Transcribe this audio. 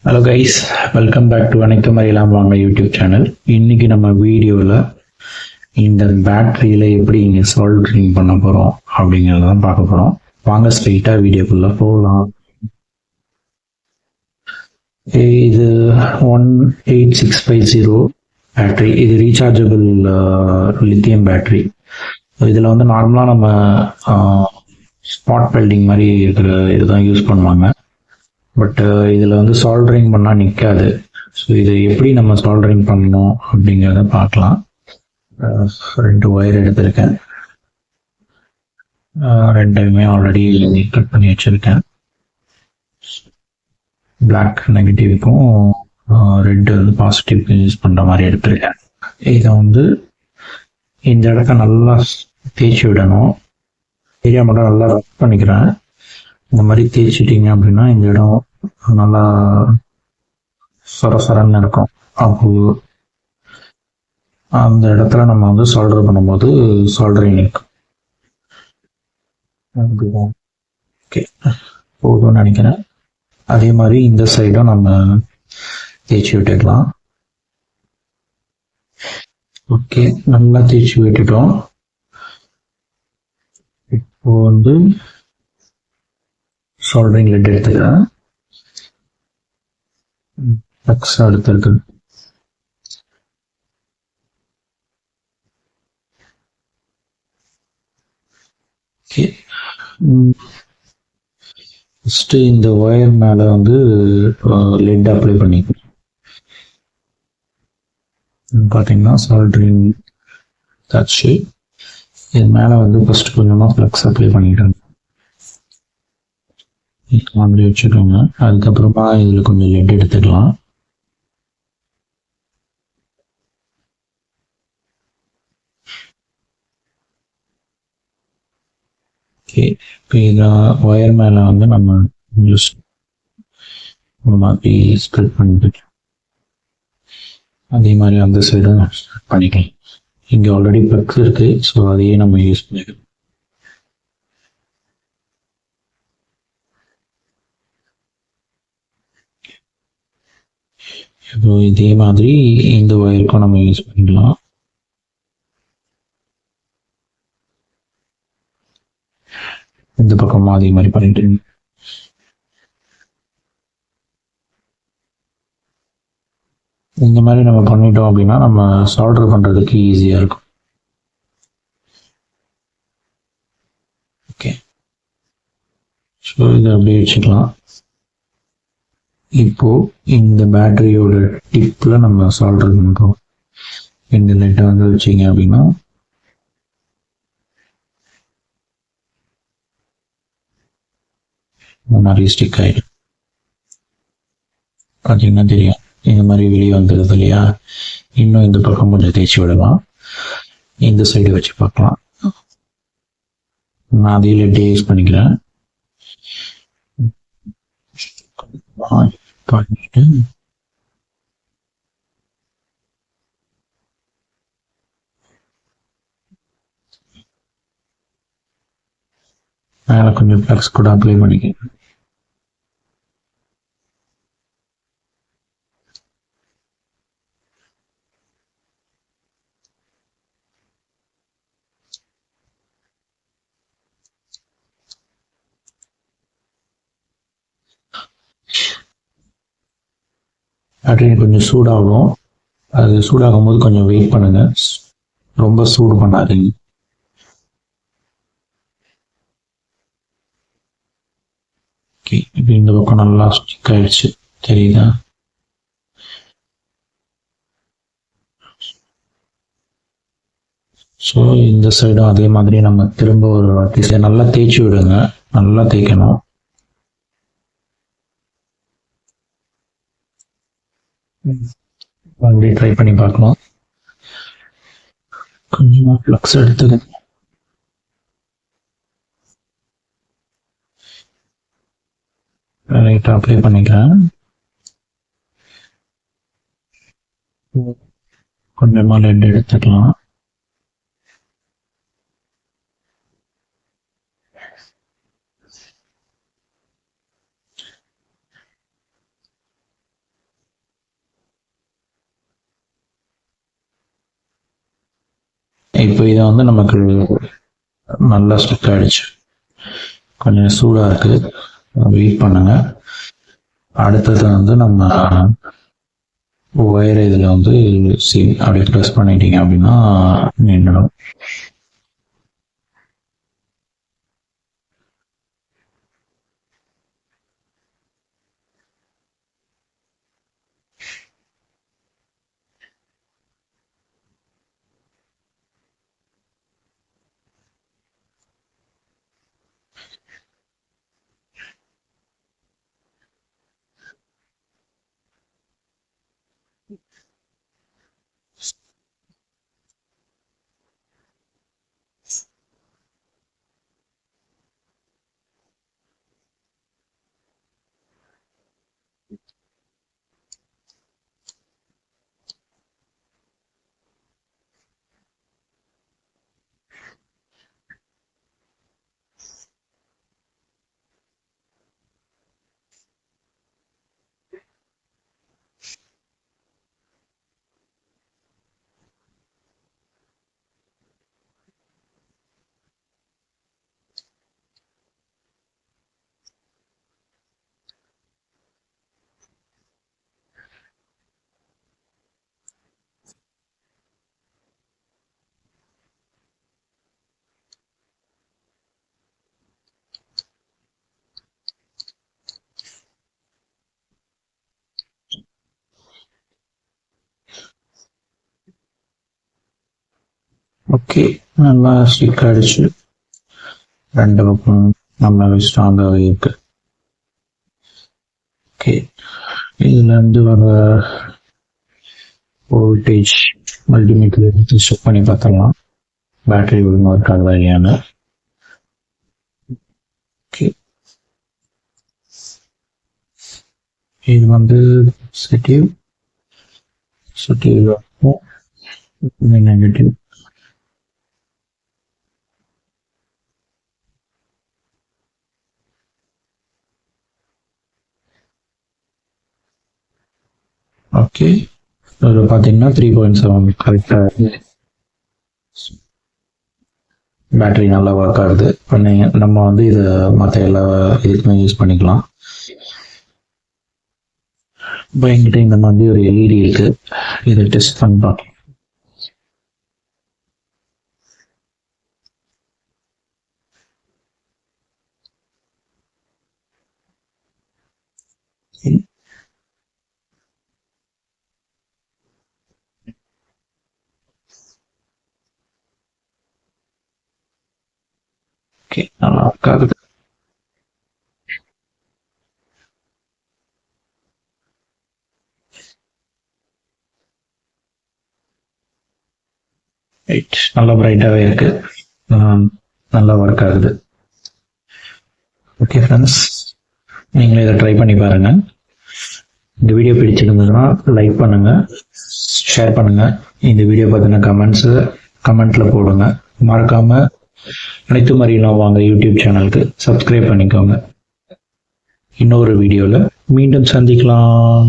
Hello guys, welcome back to அனைத்து மறியலாம் வாங்க யூடியூப் சேனல். இன்னைக்கு நம்ம வீடியோவில் இந்த பேட்டரியில் எப்படி இங்கே சால்டரிங் பண்ண போகிறோம் அப்படிங்கிறத தான் பார்க்க போகிறோம். வாங்க ஸ்ட்ரெயிட்டாக வீடியோக்குள்ளே போகலாம். இது 18650 பேட்ரி. இது ரீசார்ஜபிள் லித்தியம் பேட்ரி. இதில் வந்து நார்மலாக நம்ம ஸ்பாட் வெல்டிங் மாதிரி இருக்கிற இதுதான் யூஸ் பண்ணுவாங்க. பட் இதில் வந்து சால்டரிங் பண்ணால் நிற்காது. ஸோ இதை எப்படி நம்ம சால்டரிங் பண்ணணும் அப்படிங்கிறத பார்க்கலாம். 2 ஒயர் எடுத்திருக்கேன். ரெண்டுமே ஆல்ரெடி கட் பண்ணி வச்சுருக்கேன். பிளாக் நெகட்டிவ்க்கும் ரெட் வந்து பாசிட்டிவ்க்கு யூஸ் பண்ணுற மாதிரி எடுத்திருக்கேன். இதை வந்து இந்த இடத்த நல்லா தேய்ச்சி விடணும். ஏரியா மட்டும் நல்லா ரப் பண்ணிக்கிறேன். இந்த மாதிரி தேய்ச்சிட்டிங்க அப்படின்னா இந்த இடம் நல்லா சொரசரன்னு இருக்கும். அப்போ அந்த இடத்துல நம்ம வந்து சால்டர் பண்ணும்போது சால்டரிங் இருக்கும். ஓகே, போதும்னு நினைக்கிறேன். அதே மாதிரி இந்த சைடும் நம்ம தேய்ச்சி விட்டுக்கலாம். ஓகே, நல்லா தேய்ச்சி விட்டுட்டோம். இப்போ வந்து சால்டரிங் லெட் எடுத்துக்கிறேன். ஃப்ளக்ஸ் அடுத்து இருக்கு. ஓகே, ஃபஸ்ட்டு இந்த ஒயர் மேலே வந்து லெட் அப்ளை பண்ணிக்கணும். பார்த்தீங்கன்னா சால்டரிங் தாச்சு. இது மேலே வந்து ஃபஸ்ட்டு கொஞ்சமாக ஃப்ளக்ஸ் அப்ளை பண்ணிக்கிட்டேன். மாதிரி வச்சுக்கோங்க. அதுக்கப்புறமா இதில் கொஞ்சம் லெட் எடுத்துக்கலாம். ஓகே, இப்போ இதில் ஒயர் மேலே வந்து நம்ம ஜஸ்ட் ஒரு மாதிரி ஸ்ப்ரெட் பண்ணிட்டு அதே மாதிரி அந்த சைடும் ஸ்ப்ரெட் பண்ணிக்கலாம். இங்கே ஆல்ரெடி ப்ளக்ஸ் இருக்குது, ஸோ அதையே நம்ம யூஸ் பண்ணிக்கலாம். இப்போ இதே மாதிரி இந்த ஒயருக்கும் நம்ம யூஸ் பண்ணிக்கலாம். இந்த பக்கமும் அதே மாதிரி பண்ணிட்டு இந்த மாதிரி நம்ம பண்ணிட்டோம் அப்படின்னா நம்ம சால்டர் பண்ணுறதுக்கு ஈஸியாக இருக்கும். ஓகே, ஸோ இதை அப்படியே வச்சுக்கலாம். இப்போ இந்த பேட்டரியோட டிப்பில் நம்ம சால்டர் பண்ணுறோம். இந்த லெட்டை வந்து வச்சிங்க அப்படின்னா நிறைய ஸ்டிக் ஆகிடும். பார்த்தீங்கன்னா தெரியும், இந்த மாதிரி வெளியே வந்துடுது இல்லையா. இன்னும் இந்த பக்கம் கொஞ்சம் தேய்ச்சி விடலாம். இந்த சைடு வச்சு பார்க்கலாம். நான் அதே லெட்டே யூஸ் பண்ணிக்கிறேன். பண்ணிட்டு மேலே கொஞ்சம் ஃப்ளக்ஸ் கூட அப்ளை பண்ணிக்கிறேன். பேட்டரி கொஞ்சம் சூடாகும். அது சூடாகும் போது கொஞ்சம் வெயிட் பண்ணுங்க, ரொம்ப சூடு பண்ணாதீங்க. ஓகே, இப்போ இந்த பக்கம் நல்லா ஸ்டிக் ஆயிடுச்சு, தெரியுதா? ஸோ இந்த சைடும் அதே மாதிரி நம்ம திரும்ப ஒரு வாட்டி நல்லா தேய்ச்சி விடுங்க. நல்லா தேய்க்கணும். மறுபடியும் ட்ரை பண்ணி பார்க்கலாம். கொஞ்சமாக ஃப்ளக்ஸ் எடுத்துக்க. லைட்டாக அப்ளை பண்ணிக்கிறேன். கொஞ்சமாக லெட் எடுத்துக்கலாம். இப்போ இதை வந்து நமக்கு நல்லா ஸ்டிக் ஆகிடுச்சு. கொஞ்சம் சூடாக இருக்குது, வெயிட் பண்ணுங்க. அடுத்தது வந்து நம்ம ஒயர் இதில் வந்து அப்படியே ப்ரெஸ் பண்ணிட்டீங்க அப்படின்னா நின்றுடும். ஓகே, நல்லா ஸ்டிக் ஆகிடுச்சு. ரெண்டு பக்கம் நம்ம ஸ்ட்ராங்காகவே இருக்கு. ஓகே, இதுலேருந்து வர வோல்டேஜ் மல்டிமீட்டர் செக் பண்ணி பார்த்துடலாம் பேட்டரி ஒழுங்காக இருக்காதா இல்லையான்னு. ஓகே, இது வந்து செட்டிவ் நெகட்டிவ். ஓகே, அதில் பார்த்தீங்கன்னா 3.7 கரெக்டாக பேட்டரி நல்லா ஒர்க் ஆகுது. இப்போ நம்ம வந்து இதை மற்ற எல்லா இதுக்குமே யூஸ் பண்ணிக்கலாம். இப்போ என்கிட்ட இந்த மாதிரி ஒரு எல்இடி இருக்கு, இதை டெஸ்ட் பண்ணி பார்க்கலாம். ஓகே, நல்லா ஒர்க் ஆகுது. ரைட், நல்லா பிரைட்டாகவே இருக்கு, நல்லா ஒர்க் ஆகுது. ஓகே ஃப்ரெண்ட்ஸ், நீங்களும் இதை ட்ரை பண்ணி பாருங்கள். இந்த வீடியோ பிடிச்சிருந்ததுன்னா லைக் பண்ணுங்கள், ஷேர் பண்ணுங்கள். இந்த வீடியோ பார்த்தினா கமெண்ட்டில் போடுங்க. மறக்காமல் அனைத்து மாதிரிலாம் வாங்க யூடியூப் சேனலுக்கு சப்ஸ்கிரைப் பண்ணிக்கோங்க. இன்னொரு வீடியோவில் மீண்டும் சந்திக்கலாம்.